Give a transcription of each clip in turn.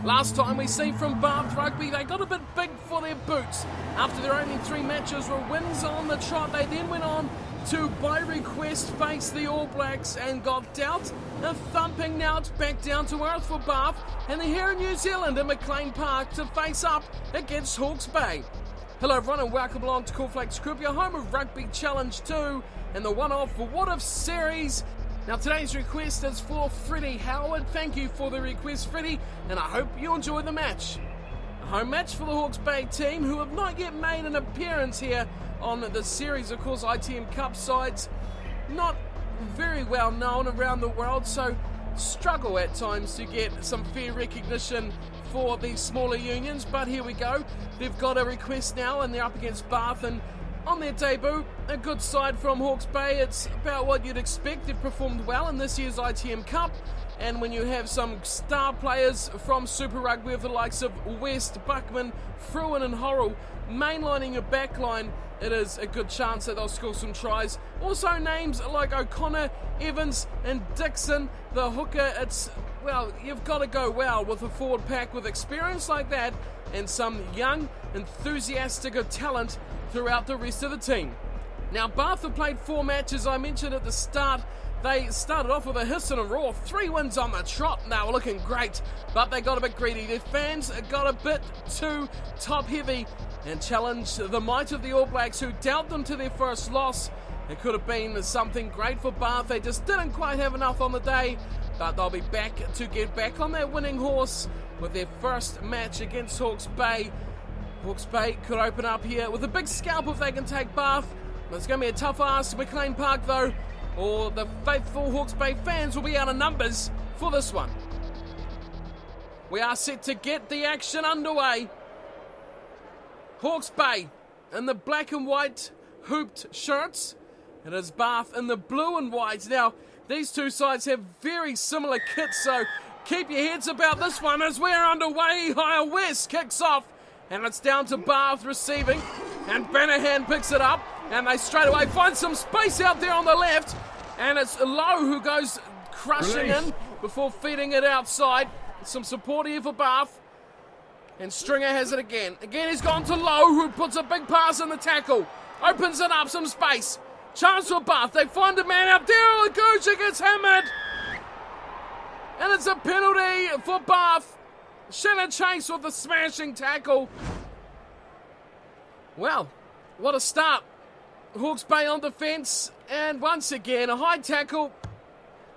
Last time we seen from Bath Rugby, they got a bit big for their boots. After their only 3 matches were wins on the trot, they then went on to, by request, face the All Blacks and got dealt a thumping. Now it's back down to earth for Bath, and they're here in New Zealand at McLean Park to face up against Hawke's Bay. Hello everyone and welcome along to Cornflakes Group, your home of Rugby Challenge 2 and the one-off for What If series. Now today's request is for Freddie Howard. Thank you for the request, Freddie, and I hope you enjoy the match. A home match for the Hawke's Bay team, who have not yet made an appearance here on the series. Of course, ITM Cup sides not very well known around the world, so struggle at times to get some fair recognition for these smaller unions, but here we go. They've got a request now and they're up against Bath, and on their debut, a good side from Hawke's Bay. It's about what you'd expect. They've performed well in this year's ITM Cup, and when you have some star players from Super Rugby with the likes of West, Buckman, Fruin and Horrell mainlining your backline, it is a good chance that they'll score some tries. Also names like O'Connor, Evans and Dixon, the hooker. It's, well, you've got to go well with a forward pack with experience like that and some young, enthusiastic talent throughout the rest of the team. Now, Bath have played 4 matches. I mentioned at the start, they started off with a hiss and a roar. 3 wins on the trot, and they were looking great, but they got a bit greedy. Their fans got a bit too top-heavy and challenged the might of the All Blacks, who dealt them to their first loss. It could have been something great for Bath. They just didn't quite have enough on the day, but they'll be back to get back on their winning horse with their first match against Hawke's Bay. Hawke's Bay could open up here with a big scalp if they can take Bath. It's going to be a tough ask. McLean Park, though, or the faithful Hawke's Bay fans will be out of numbers for this one. We are set to get the action underway. Hawke's Bay in the black and white hooped shirts. It is Bath in the blue and white. Now, these two sides have very similar kits, so keep your heads about this one as we're underway. Higher West kicks off, and it's down to Bath receiving, and Banahan picks it up, and they straight away find some space out there on the left, and it's Lowe who goes crushing in before feeding it outside. Some support here for Bath, and Stringer has it again. Again, he's gone to Lowe, who puts a big pass in the tackle, opens it up, some space. Chance for Bath, they find a man out there, Gucci gets hammered, and it's a penalty for Bath. Shannon Chase with the smashing tackle. Well, what a start. Hawke's Bay on defence, and once again a high tackle,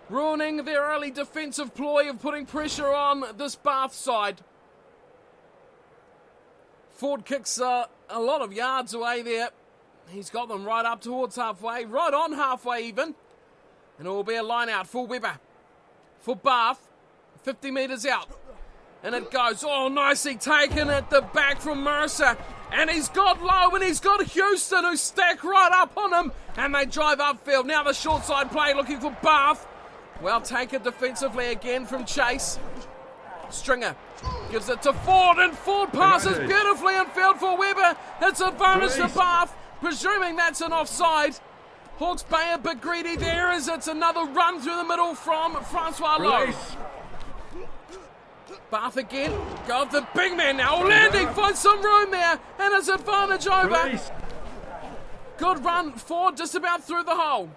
ruining their early defensive ploy of putting pressure on this Bath side. Ford kicks a lot of yards away there. He's got them right up towards halfway, right on halfway even. And it will be a line out for Webber. For Bath, 50 metres out. And it goes, oh, nicely taken at the back from Mercer. And he's got Lowe and he's got Houston, who stack right up on him. And they drive upfield. Now the short side play looking for Bath. Well taken defensively again from Chase. Stringer gives it to Ford, and Ford passes beautifully in field for Webber. It's advantage to Bath, presuming that's an offside. Hawke's Bay a bit greedy there as it's another run through the middle from Francois Lowe. Bath again, got the big man now. Landing finds some room there, and it's advantage over. Good run, Ford just about through the hole.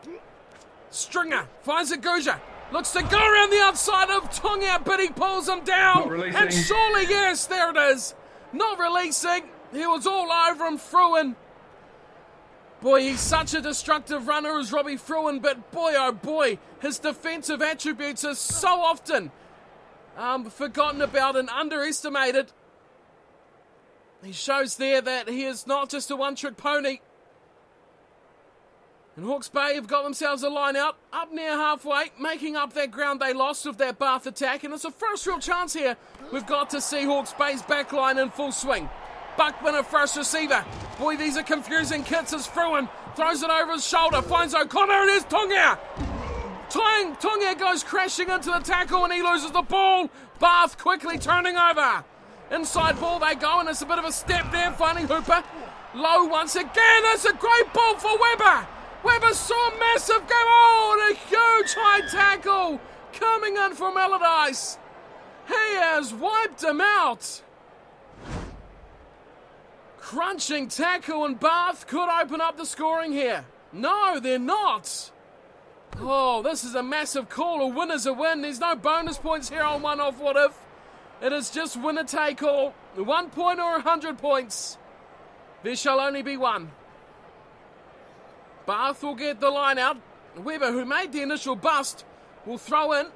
Stringer finds a Guja. Looks to go around the outside of Tonga, but he pulls him down. And surely, yes, there it is. Not releasing. He was all over him, Fruin. Boy, he's such a destructive runner as Robbie Fruin, but boy, oh boy, his defensive attributes are so often forgotten about and underestimated. He shows there that he is not just a one-trick pony. And Hawke's Bay have got themselves a line out, up near halfway, making up that ground they lost with that Bath attack. And it's a first real chance here. We've got to see Hawke's Bay's backline in full swing. Buckman a first receiver. Boy, these are confusing kits as Fruin throws it over his shoulder, finds O'Connor, and there's Tonga. Tonga goes crashing into the tackle and he loses the ball. Bath quickly turning over. Inside ball they go, and it's a bit of a step there, finding Hooper. Low once again, it's a great ball for Webber. Webber saw a massive game. Oh, and a huge high tackle coming in from Allardyce. He has wiped him out. Crunching tackle, and Bath could open up the scoring here. No, they're not. Oh, this is a massive call. A win is a win. There's no bonus points here on one off what if. It is just winner take all. 1 point or 100 points. There shall only be one. Bath will get the line out. Weber, who made the initial bust, will throw in.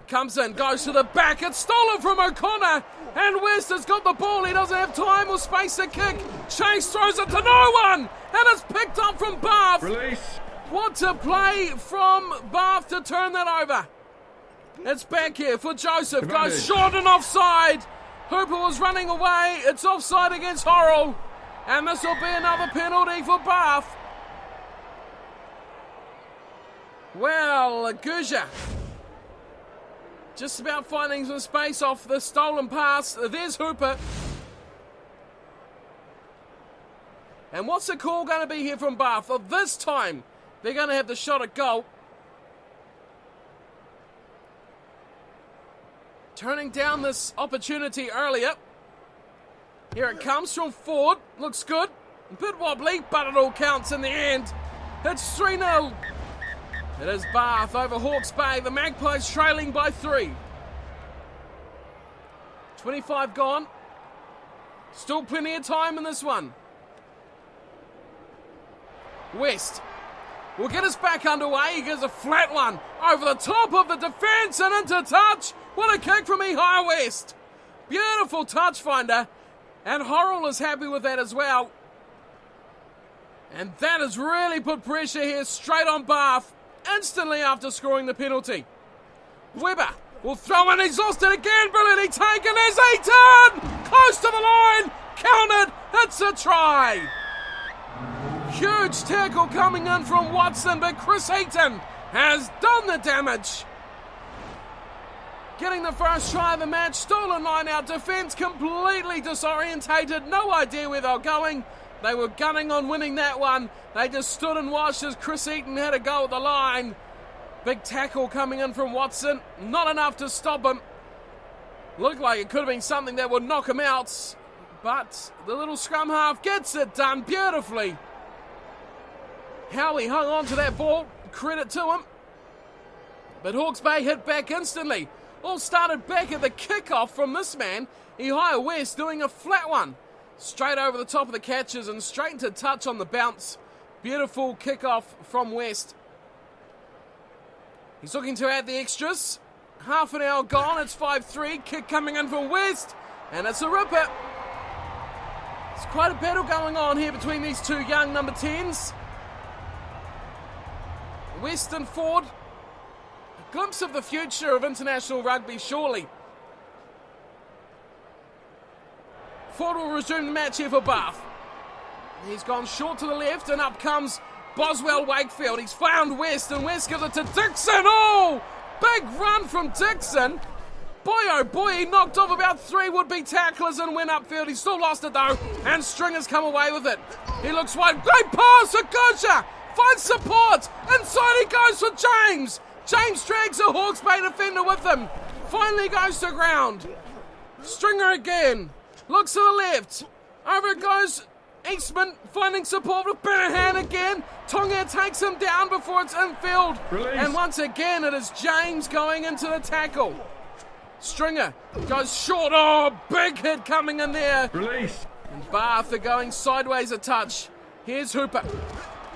Comes in, goes to the back. It's stolen from O'Connor. And West has got the ball. He doesn't have time or space to kick. Chase throws it to no one. And it's picked up from Bath. Release. What a play from Bath to turn that over. It's back here for Joseph. Goes short and offside. Hooper was running away. It's offside against Horrell. And this will be another penalty for Bath. Well, Guja just about finding some space off the stolen pass. There's Hooper. And what's the call going to be here from Bath? Well, this time, they're going to have the shot at goal. Turning down this opportunity earlier. Here it comes from Ford. Looks good. A bit wobbly, but it all counts in the end. It's 3-0. It is Bath over Hawke's Bay. The Magpies trailing by 3. 25 gone. Still plenty of time in this one. West will get us back underway. He gives a flat one over the top of the defence and into touch. What a kick from Ehire West. Beautiful touch finder. And Horrell is happy with that as well. And that has really put pressure here straight on Bath. Instantly after scoring the penalty. Weber will throw in, he's lost it again, brilliantly taken, as Eaton! Close to the line, counted, it's a try! Huge tackle coming in from Watson, but Chris Eaton has done the damage. Getting the first try of the match, stolen line out, defence completely disorientated, no idea where they're going. They were gunning on winning that one. They just stood and watched as Chris Eaton had a go at the line. Big tackle coming in from Watson. Not enough to stop him. Looked like it could have been something that would knock him out. But the little scrum half gets it done beautifully. How he hung on to that ball. Credit to him. But Hawke's Bay hit back instantly. All started back at the kickoff from this man. Ehire West doing a flat one. Straight over the top of the catches and straight into touch on the bounce. Beautiful kickoff from West. He's looking to add the extras. Half an hour gone, it's 5-3. Kick coming in from West, and it's a ripper. It's quite a battle going on here between these two young number 10s. West and Ford. A glimpse of the future of international rugby, surely. Ford will resume the match here for Bath. He's gone short to the left, and up comes Boswell Wakefield. He's found West, and West gives it to Dixon. Oh, big run from Dixon. Boy, oh boy, he knocked off about 3 would-be tacklers and went upfield. He still lost it though, and Stringer's come away with it. He looks wide. Great pass, Agusha finds support. Inside he goes for James. James drags a Hawke's Bay defender with him. Finally goes to ground. Stringer again. Looks to the left. Over it goes Eastman, finding support with Benahan again. Tonga takes him down before it's infield. Release. And once again, it is James going into the tackle. Stringer goes short. Oh, big hit coming in there. Release. And Bath are going sideways a touch. Here's Hooper.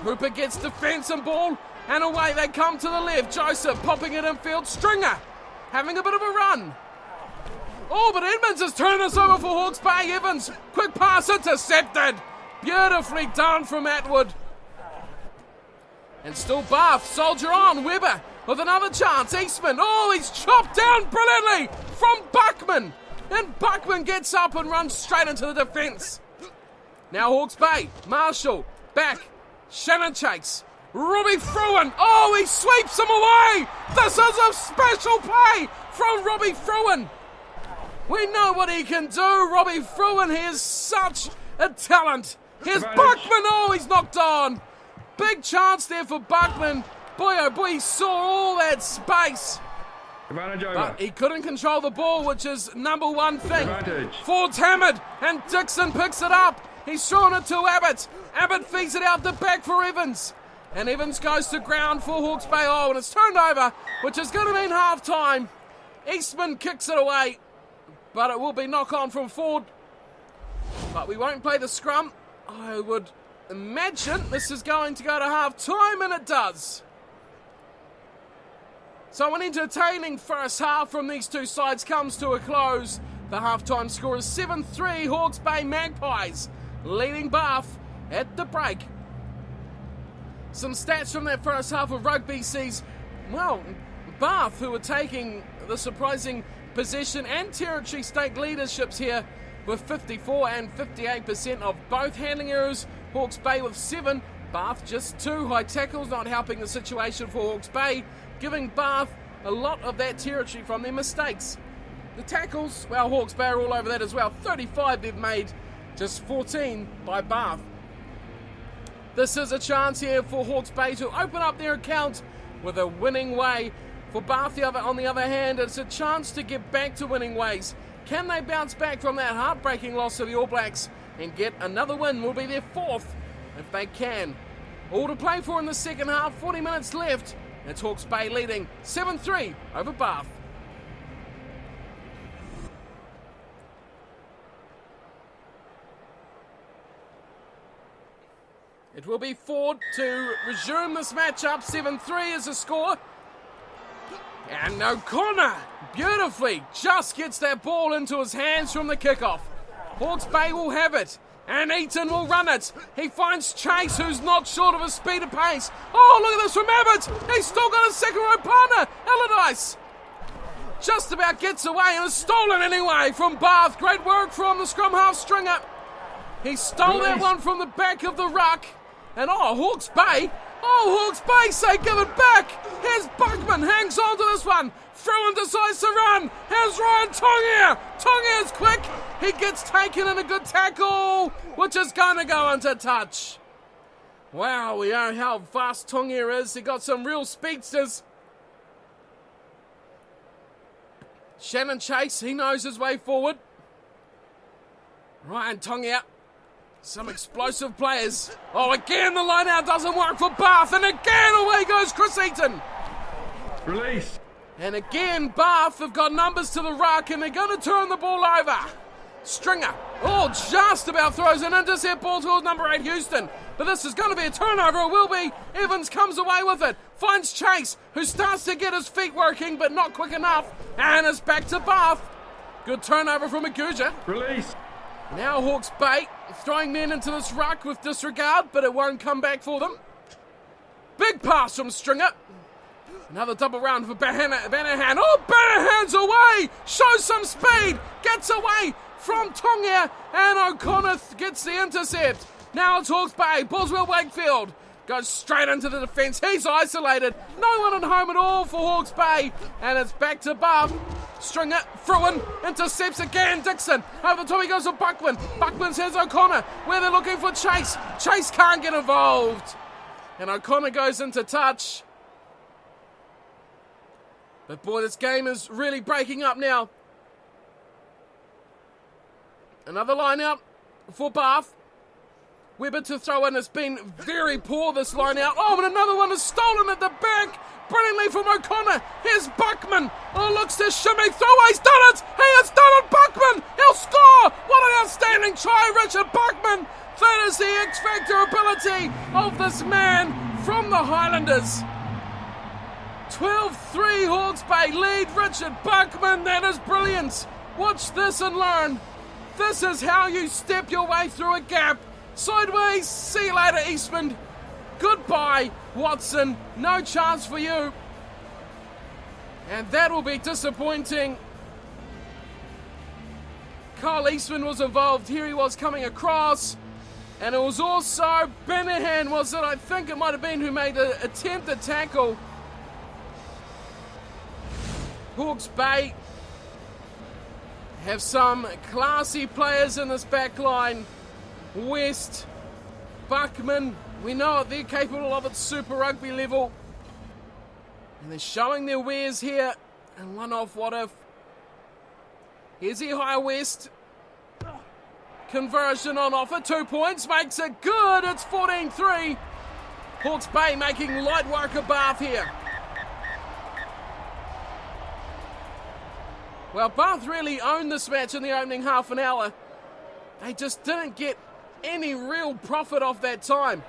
Hooper gets defence and ball. And away they come to the left. Joseph popping it infield. Stringer having a bit of a run. Oh, but Edmonds has turned this over for Hawke's Bay. Evans, quick pass intercepted. Beautifully done from Atwood. And still Bath, soldier on. Weber with another chance. Eastman, oh, he's chopped down brilliantly from Buckman. And Buckman gets up and runs straight into the defence. Now Hawke's Bay, Marshall, back. Shannon Chase. Robbie Fruin, oh, he sweeps him away. This is a special play from Robbie Fruin. We know what he can do. Robbie Fruin, he is such a talent. Here's Buckman. Oh, he's knocked on. Big chance there for Buckman. Boy, oh boy, he saw all that space. Advantage over. But he couldn't control the ball, which is number one thing. Advantage. Ford's hammered, and Dixon picks it up. He's thrown it to Abbott. Abbott feeds it out the back for Evans. And Evans goes to ground for Hawke's Bay. Oh, and it's turned over, which is going to mean half-time. Eastman kicks it away, but it will be knock-on from Ford. But we won't play the scrum. I would imagine this is going to go to half-time, and it does. So an entertaining first half from these two sides comes to a close. The half-time score is 7-3, Hawke's Bay Magpies leading Bath at the break. Some stats from that first half of rugby sees, well, Bath, who are taking the surprising possession and territory stake leaderships here with 54 and 58% of both handling errors. Hawke's Bay with 7, Bath just 2. High tackles not helping the situation for Hawke's Bay, giving Bath a lot of that territory from their mistakes. The tackles, well, Hawke's Bay are all over that as well. 35 they've made, just 14 by Bath. This is a chance here for Hawke's Bay to open up their account with a winning way. For Bath, on the other hand, it's a chance to get back to winning ways. Can they bounce back from that heartbreaking loss to the All Blacks and get another win? Will be their 4th if they can. All to play for in the second half, 40 minutes left. It's Hawke's Bay leading 7-3 over Bath. It will be Ford to resume this matchup. 7-3 is the score. And O'Connor beautifully just gets that ball into his hands from the kickoff. Hawke's Bay will have it. And Eaton will run it. He finds Chase, who's not short of his speed and pace. Oh, look at this from Abbott. He's still got a second row partner. Allardyce just about gets away and is stolen anyway from Bath. Great work from the scrum half stringer. He stole that one from the back of the ruck. And Hawke's Bay. Hawke's Bay say give it back. Here's Buckman, hangs on to this one. Fruin decides to run. Here's Ryan Tongia. Tongia's quick. He gets taken in a good tackle, which is going to go into touch. Wow, we know how fast Tongia is. He got some real speedsters. Shannon Chase, he knows his way forward. Ryan Tongia. Some explosive players. Again the line out doesn't work for Bath, and again away goes Chris Eaton. Release. And again Bath have got numbers to the ruck, and they're going to turn the ball over. Stringer, just about throws an intercept ball towards number 8 Houston. But this is going to be a turnover, it will be. Evans comes away with it, finds Chase, who starts to get his feet working, but not quick enough, and is back to Bath. Good turnover from Aguja. Release. Now Hawke's Bay throwing men into this ruck with disregard, but it won't come back for them. Big pass from Stringer. Another double round for Banahan. Banahan's away! Shows some speed! Gets away from Tongia, and O'Connor gets the intercept. Now it's Hawke's Bay. Boswell Wakefield goes straight into the defence. He's isolated. No one at home at all for Hawke's Bay. And it's back to Bath. Stringer, Fruin, intercepts again. Dixon, over the top he goes to Buckman. Buckman says O'Connor, where they're looking for Chase. Chase can't get involved. And O'Connor goes into touch. But boy, this game is really breaking up now. Another line out for Bath. Weber to throw in. It's been very poor, this line out. But another one is stolen at the back. Brilliantly from O'Connor. Here's Buckman. Looks to shimmy through. He's done it. He has done it. Buckman. He'll score. What an outstanding try, Richard Buckman. That is the X-Factor ability of this man from the Highlanders. 12-3 Hawke's Bay lead. Richard Buckman. That is brilliant. Watch this and learn. This is how you step your way through a gap. Sideways. See you later, Eastman. Goodbye, Watson. No chance for you. And that will be disappointing. Carl Eastman was involved. Here he was coming across. And it was also Banahan, was it? I think it might have been who made an attempted tackle. Hawke's Bay have some classy players in this back line. West, Buckman, we know they're capable of at Super Rugby level. And they're showing their wares here And one off what if. Here's he high west. Conversion on offer, 2 points, makes it good. It's 14-3. Hawke's Bay making light work of Bath here. Well, Bath really owned this match in the opening half an hour. They just didn't get any real profit off that time.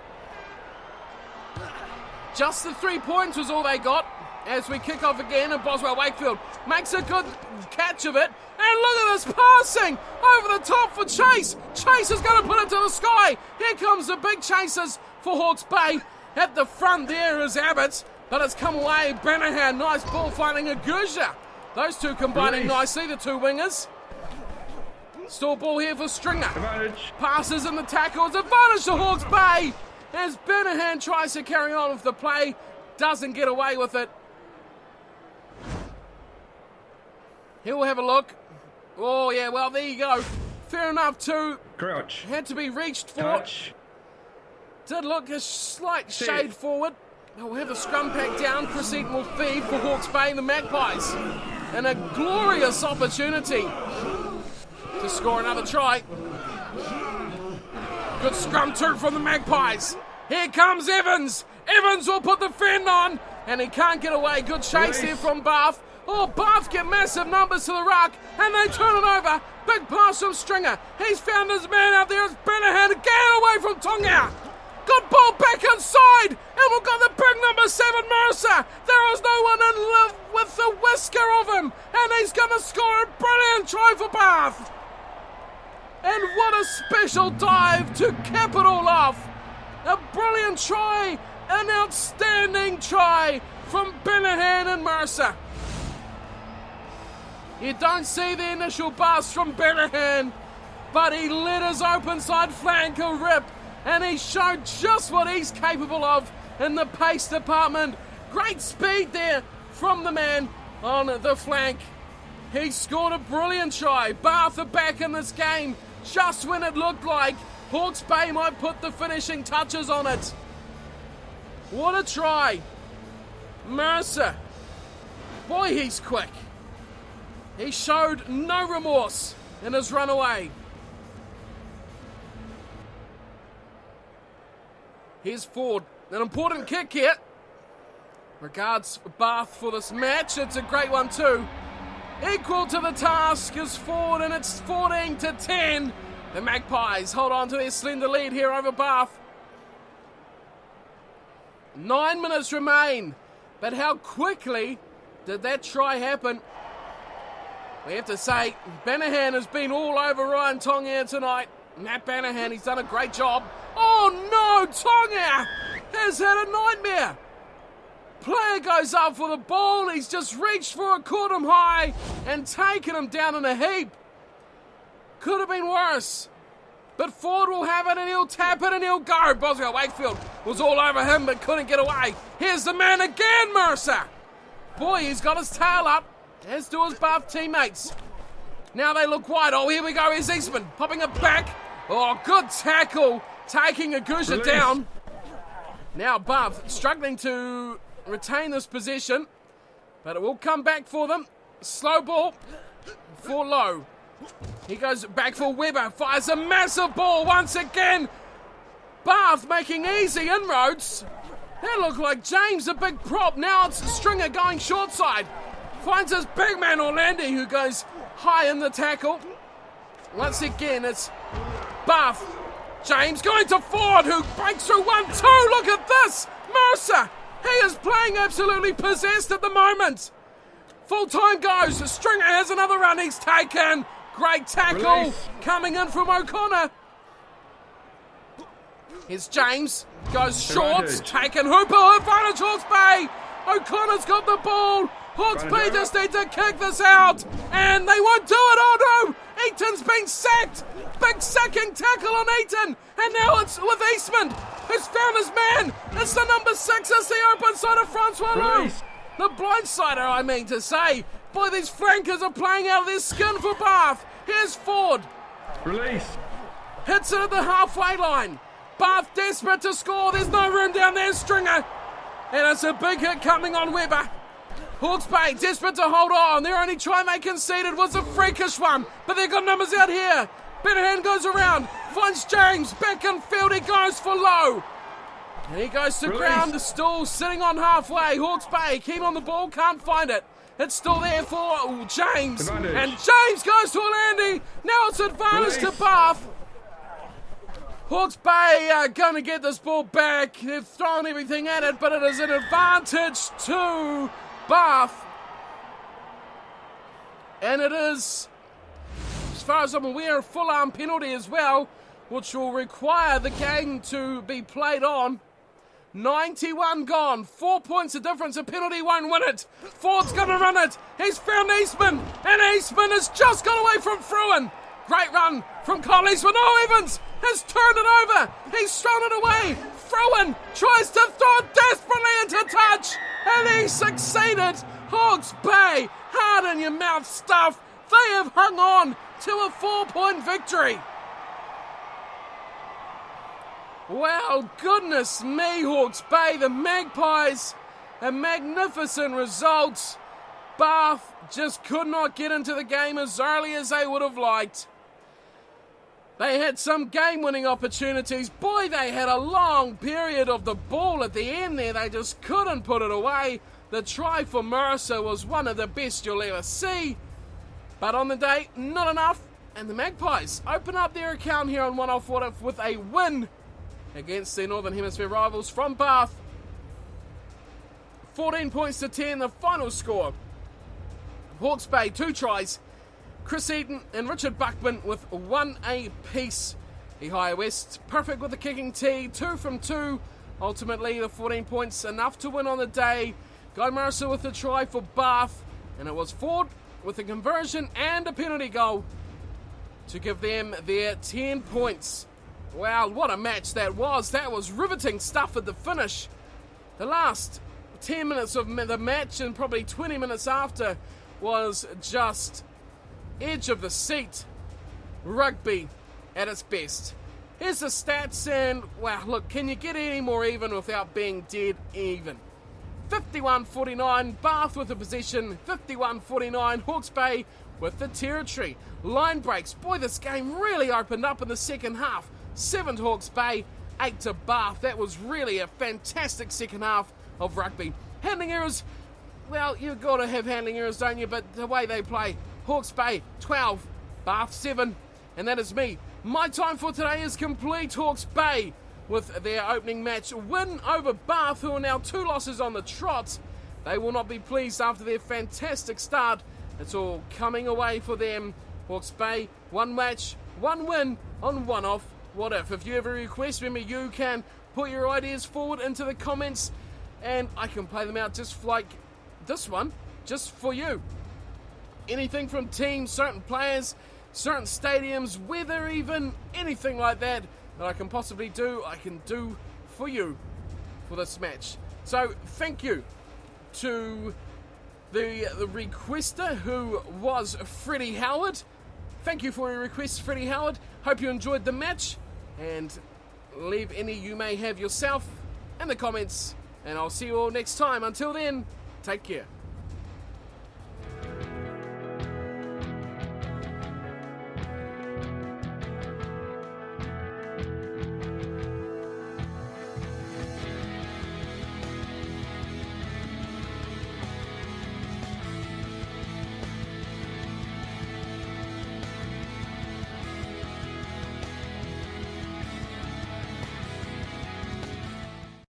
Just the 3 points was all they got as we kick off again, and Boswell Wakefield makes a good catch of it. And look at this passing over the top for Chase. Chase is going to put it to the sky. Here comes the big chasers for Hawke's Bay. At the front there is Abbott, but it's come away. Banahan, nice ball finding Agusha. Those two combining nicely, the two wingers. Still ball here for Stringer. Advantage. Passes in the tackles. Advantage to Hawke's Bay as Banahan tries to carry on with the play. Doesn't get away with it. He'll have a look. Oh, yeah, well, there you go. Fair enough, too. Crouch. Had to be reached for. Touch. Did look a slight shade forward. They'll have a scrum pack down. Chris Eaton will feed for Hawke's Bay, the Magpies. And a glorious opportunity to score another try. Good scrum too from the Magpies. Here comes Evans. Evans will put the fend on, and he can't get away. Good chase here from Bath. Oh, Bath get massive numbers to the ruck, and they turn it over. Big pass from Stringer. He's found his man out there. It's Banahan again away from Tonga. Good ball back inside, and we've got the big number 7 Mercer. There is no one in love with the whisker of him, and he's going to score a brilliant try for Bath. And what a special dive to cap it all off. A brilliant try, an outstanding try from Banahan and Mercer. You don't see the initial bust from Banahan, but he let his open side flank a rip, and he showed just what he's capable of in the pace department. Great speed there from the man on the flank. He scored a brilliant try. Bath are back in this game just when it looked like Hawke's Bay might put the finishing touches on it. What a try. Mercer. Boy, he's quick. He showed no remorse in his run away. Here's Ford. An important kick here. Regards Bath for this match. It's a great one too. Equal to the task is Ford, and it's 14-10. The Magpies hold on to their slender lead here over Bath. 9 minutes remain. But how quickly did that try happen? We have to say, Banahan has been all over Ryan Tonga tonight. Matt Banahan, he's done a great job. Oh no, Tonga has had a nightmare. Player goes up for the ball. He's just reached for it, caught him high, and taken him down in a heap. Could have been worse. But Ford will have it, and he'll tap it, and he'll go. Boswell Wakefield was all over him, but couldn't get away. Here's the man again, Mercer. Boy, he's got his tail up, as do his Bath teammates. Now they look wide. Oh, here we go. Here's Eastman popping it back. Oh, good tackle, taking Agusha down. Now Bath struggling to retain this possession, but it will come back for them. Slow ball for Lowe. He goes back for Webber, fires a massive ball once again. Bath making easy inroads. That looked like James, a big prop. Now it's Stringer going short side. Finds his big man Orlando, who goes high in the tackle. Once again, it's Bath. James going to Ford, who breaks through 1-2. Look at this. Mercer. He is playing absolutely possessed at the moment. Full time goes. Stringer has another run. He's taken. Great tackle coming in from O'Connor. Here's James. Goes short. Taken. Hooper. Advantage Hawke's Bay. O'Connor's got the ball. Hawke's Bay just need to kick this out. And they won't do it. Oh no. Eaton's been sacked. Big sacking tackle on Eaton. And now it's with Eastman, who's found his man. It's the number 6. It's the open side of Francois Lowe. The blindsider, I mean to say. Boy, these flankers are playing out of their skin for Bath. Here's Ford. Release. Hits it at the halfway line. Bath desperate to score. There's no room down there, Stringer. And it's a big hit coming on Webber. Hawke's Bay desperate to hold on. Their only try they conceded was a freakish one, but they've got numbers out here. Benahan goes around, finds James, back in field, he goes for low. And he goes to ground, still sitting on halfway. Hawke's Bay keen on the ball, can't find it. It's still there for James. Advantage. And James goes to Orlandi. Now it's advantage to Bath. Hawke's Bay are going to get this ball back. They've thrown everything at it, but it is an advantage to Bath. And it is, as far as I'm aware, a full-arm penalty as well, which will require the game to be played on. 91 gone, 4 points of difference, a penalty won't win it. Ford's going to run it, he's found Eastman, and Eastman has just got away from Fruin. Great run from Cole Eastman. Oh, Evans has turned it over, he's thrown it away. Fruin tries to throw it desperately into touch, and he succeeded. Hawke's Bay, hard in your mouth stuff. They have hung on to a 4-point victory. Well, goodness me, Hawke's Bay, the Magpies, a magnificent result. Bath just could not get into the game as early as they would have liked. They had some game-winning opportunities. Boy, they had a long period of the ball at the end there. They just couldn't put it away. The try for Mercer was one of the best you'll ever see. But on the day, not enough. And the Magpies open up their account here on One Off What If with a win against their Northern Hemisphere rivals from Bath. 14 points to 10, the final score. Hawke's Bay, 2 tries. Chris Eaton and Richard Buckman with 1 apiece. Ihaya West, perfect with the kicking tee, 2 from 2. Ultimately, the 14 points, enough to win on the day. Guy Mercer with the try for Bath. And it was Ford with a conversion and a penalty goal to give them their 10 points. Wow, what a match that was. That was riveting stuff at the finish. The last 10 minutes of the match and probably 20 minutes after was just edge of the seat rugby at its best. Here's the stats and, wow, look, can you get any more even without being dead even? 51-49, Bath with the possession, 51-49, Hawke's Bay with the territory. Line breaks, boy, this game really opened up in the second half. 7 to Hawke's Bay, 8 to Bath. That was really a fantastic second half of rugby. Handling errors, well, you've got to have handling errors, don't you? But the way they play, Hawke's Bay 12, Bath 7, and that is me. My time for today is complete. Hawke's Bay with their opening match win over Bath, who are now 2 losses on the trot. They will not be pleased after their fantastic start. It's all coming away for them. Hawke's Bay, 1 match, 1 win on One Off What If. If you have a request, remember you can put your ideas forward into the comments and I can play them out just like this one, just for you. Anything from teams, certain players, certain stadiums, weather even, anything like that that I can possibly do, I can do for you for this match. So thank you to the requester, who was Freddie Howard. Thank you for your request, Freddie Howard. Hope you enjoyed the match, and leave any you may have yourself in the comments, and I'll see you all next time. Until then, take care.